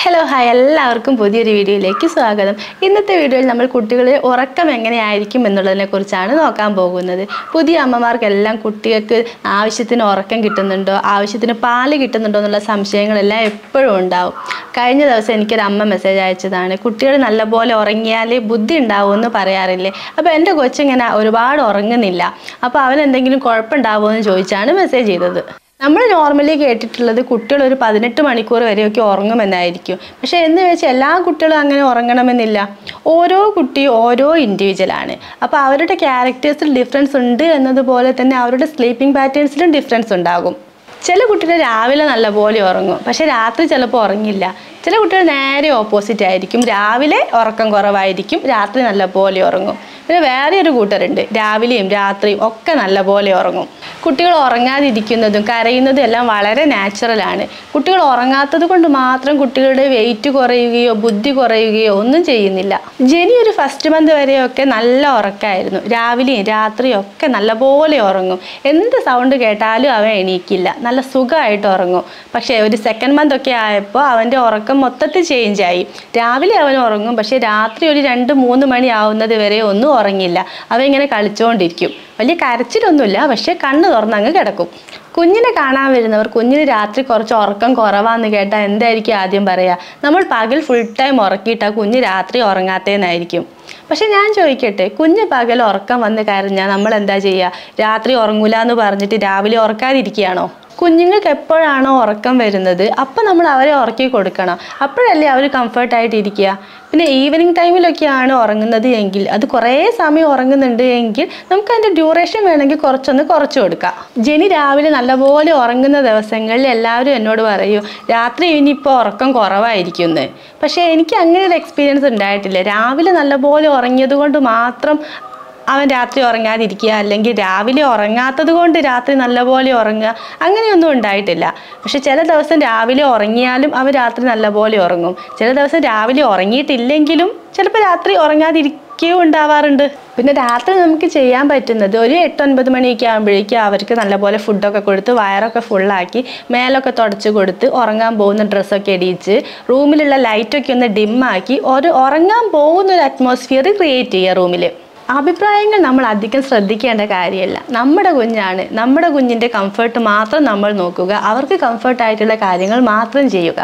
Hello hi എല്ലാവർക്കും പുതിയൊരു വീഡിയോയിലേക്ക് സ്വാഗതം. ഇന്നത്തെ വീഡിയോയിൽ നമ്മൾ കുട്ടികളുടെ ഉറക്കം എങ്ങനെയായിരിക്കും എന്നുള്ളതിനെക്കുറിച്ചാണ് നോക്കാൻ പോകുന്നത്. പുതിയ അമ്മമാർക്കെല്ലാം കുട്ടികൾക്ക് ആവശ്യത്തിന് ഉറക്കം കിട്ടുന്നുണ്ടോ, ആവശ്യത്തിന് പാല് കിട്ടുന്നുണ്ടോ എന്നുള്ള സംശയങ്ങളെല്ലാം എപ്പോഴും ഉണ്ടാവും. കഴിഞ്ഞ ദിവസം എനിക്കൊരു അമ്മ മെസ്സേജ് അയച്ചതാണ്, കുട്ടികൾ നല്ലപോലെ ഉറങ്ങിയാലേ ബുദ്ധി ഉണ്ടാവുമെന്ന് പറയാറില്ലേ. അപ്പോൾ എൻ്റെ കൊച്ചിങ്ങനെ ഒരുപാട് ഉറങ്ങുന്നില്ല, അപ്പോൾ അവനെന്തെങ്കിലും കുഴപ്പമുണ്ടാവുമോ എന്ന് ചോദിച്ചാണ് മെസ്സേജ് ചെയ്തത്. നമ്മൾ നോർമലി കേട്ടിട്ടുള്ളത് കുട്ടികൾ ഒരു 18 മണിക്കൂർ വരെയൊക്കെ ഉറങ്ങുമെന്നായിരിക്കും. പക്ഷേ എന്ന് വെച്ചാൽ എല്ലാ കുട്ടികളും അങ്ങനെ ഉറങ്ങണമെന്നില്ല. ഓരോ കുട്ടിയും ഓരോ ഇൻഡിവിജ്വലാണ്. അപ്പോൾ അവരുടെ ക്യാരക്ടേഴ്സിൽ ഡിഫറൻസ് ഉണ്ട് എന്നതുപോലെ തന്നെ അവരുടെ സ്ലീപ്പിംഗ് പാറ്റേൺസിലും ഡിഫറൻസ് ഉണ്ടാകും. ചില കുട്ടികൾ രാവിലെ നല്ലപോലെ ഉറങ്ങും, പക്ഷേ രാത്രി ചിലപ്പോൾ ഉറങ്ങില്ല. ചില കുട്ടികൾ നേരെ ഓപ്പോസിറ്റ് ആയിരിക്കും, രാവിലെ ഉറക്കം കുറവായിരിക്കും, രാത്രി നല്ലപോലെ ഉറങ്ങും. പിന്നെ വേറെ ഒരു കൂട്ടരുണ്ട്, രാവിലെയും രാത്രിയും ഒക്കെ നല്ലപോലെ ഉറങ്ങും. കുട്ടികൾ ഉറങ്ങാതിരിക്കുന്നതും കരയുന്നതും എല്ലാം വളരെ നാച്ചുറലാണ്. കുട്ടികൾ ഉറങ്ങാത്തത് കൊണ്ട് മാത്രം കുട്ടികളുടെ വെയിറ്റ് കുറയുകയോ ബുദ്ധി കുറയുകയോ ഒന്നും ചെയ്യുന്നില്ല. ജെനി ഒരു ഫസ്റ്റ് മന്ത് വരെയൊക്കെ നല്ല ഉറക്കമായിരുന്നു, രാവിലെയും രാത്രിയും ഒക്കെ നല്ലപോലെ ഉറങ്ങും. എന്ത് സൗണ്ട് കേട്ടാലും അവൻ എണീക്കില്ല, നല്ല സുഖമായിട്ട് ഉറങ്ങും. പക്ഷേ ഒരു സെക്കൻഡ് മന്ത് ഒക്കെ ആയപ്പോൾ അവൻ്റെ ഉറക്കം മൊത്തത്തിൽ ചേഞ്ചായി. രാവിലെ അവൻ ഉറങ്ങും, പക്ഷേ രാത്രി ഒരു 2-3 മണി ആവുന്നത് വരെ ഒന്നും ഉറങ്ങില്ല. അവ ഇങ്ങനെ കളിച്ചുകൊണ്ടിരിക്കും. വലിയ കരച്ചിലൊന്നുമില്ല, പക്ഷേ കണ്ണ് തുറന്നങ്ങ് കിടക്കും. കുഞ്ഞിനെ കാണാൻ വരുന്നവർ കുഞ്ഞിന് രാത്രി കുറച്ച് ഉറക്കം കുറവാന്ന് കേട്ടാൽ എന്തായിരിക്കും ആദ്യം പറയുക? നമ്മൾ പകൽ ഫുൾ ടൈം ഉറക്കിയിട്ടാൽ കുഞ്ഞ് രാത്രി ഉറങ്ങാത്തതെന്നായിരിക്കും. പക്ഷെ ഞാൻ ചോദിക്കട്ടെ, കുഞ്ഞ് പകൽ ഉറക്കം വന്ന് കരഞ്ഞാൽ നമ്മൾ എന്താ ചെയ്യുക? രാത്രി ഉറങ്ങൂല എന്ന് പറഞ്ഞിട്ട് രാവിലെ ഉറക്കാതിരിക്കുകയാണോ? കുഞ്ഞുങ്ങൾക്ക് എപ്പോഴാണോ ഉറക്കം വരുന്നത് അപ്പം നമ്മൾ അവരെ ഉറക്കി കൊടുക്കണം, അപ്പോഴല്ലേ അവർ കംഫർട്ടായിട്ട് ഇരിക്കുക. പിന്നെ ഈവനിങ് ടൈമിലൊക്കെയാണ് ഉറങ്ങുന്നത് എങ്കിൽ, അത് കുറേ സമയം ഉറങ്ങുന്നുണ്ട് എങ്കിൽ നമുക്ക് അതിൻ്റെ ഡ്യൂറേഷൻ വേണമെങ്കിൽ കുറച്ച് കൊടുക്കാം. ജെനി രാവിലെ നല്ലപോലെ ഉറങ്ങുന്ന ദിവസങ്ങളിൽ എല്ലാവരും എന്നോട് പറയും രാത്രി ഇനിയിപ്പോൾ ഉറക്കം കുറവായിരിക്കുമെന്ന്. പക്ഷേ എനിക്ക് അങ്ങനെ ഒരു എക്സ്പീരിയൻസ് ഉണ്ടായിട്ടില്ല. രാവിലെ നല്ലപോലെ ഉറങ്ങിയത് കൊണ്ട് മാത്രം അവൻ രാത്രി ഉറങ്ങാതിരിക്കുക, അല്ലെങ്കിൽ രാവിലെ ഉറങ്ങാത്തത് കൊണ്ട് രാത്രി നല്ലപോലെ ഉറങ്ങുക, അങ്ങനെയൊന്നും ഉണ്ടായിട്ടില്ല. പക്ഷെ ചില ദിവസം രാവിലെ ഉറങ്ങിയാലും അവൻ രാത്രി നല്ലപോലെ ഉറങ്ങും. ചില ദിവസം രാവിലെ ഉറങ്ങിയിട്ടില്ലെങ്കിലും ചിലപ്പോൾ രാത്രി ഉറങ്ങാതിരിക്കുകയും ഉണ്ടാവാറുണ്ട്. പിന്നെ രാത്രി നമുക്ക് ചെയ്യാൻ പറ്റുന്നത് ഒരു 8-9 മണിയൊക്കെ ആകുമ്പോഴേക്കും അവർക്ക് നല്ലപോലെ ഫുഡൊക്കെ കൊടുത്ത് വയറൊക്കെ ഫുള്ളാക്കി മേലൊക്കെ തുടച്ച് കൊടുത്ത് ഉറങ്ങാൻ പോകുന്ന ഡ്രസ്സൊക്കെ ഇടിച്ച് റൂമിലുള്ള ലൈറ്റൊക്കെ ഒന്ന് ഡിമ്മാക്കി ഒരു ഉറങ്ങാൻ പോകുന്നൊരു അറ്റ്മോസ്ഫിയർ ക്രിയേറ്റ് ചെയ്യുക റൂമിൽ. അഭിപ്രായങ്ങൾ നമ്മൾ അധികം ശ്രദ്ധിക്കേണ്ട കാര്യമല്ല. നമ്മുടെ കുഞ്ഞാണ്, നമ്മുടെ കുഞ്ഞിൻ്റെ കംഫർട്ട് മാത്രം നമ്മൾ നോക്കുക, അവർക്ക് കംഫർട്ടായിട്ടുള്ള കാര്യങ്ങൾ മാത്രം ചെയ്യുക.